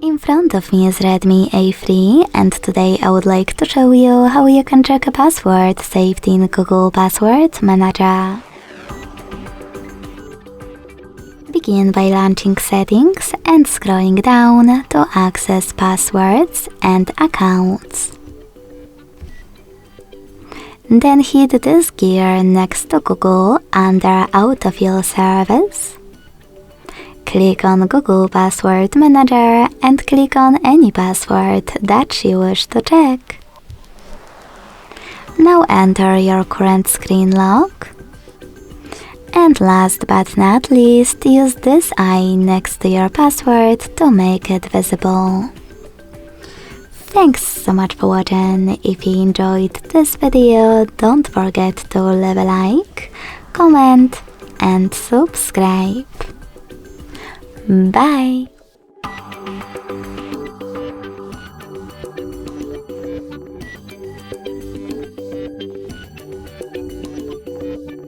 In front of me is Redmi A3 and today I would like to show you how you can check a password saved in Google Password Manager. Begin by launching Settings and scrolling down to access Passwords and Accounts. Then hit this gear next to Google under Autofill service. Click on Google Password Manager and click on any password that you wish to check. Now enter your current screen lock. And last but not least, use this eye next to your password to make it visible. Thanks so much for watching. If you enjoyed this video, don't forget to leave a like, comment and subscribe. Bye!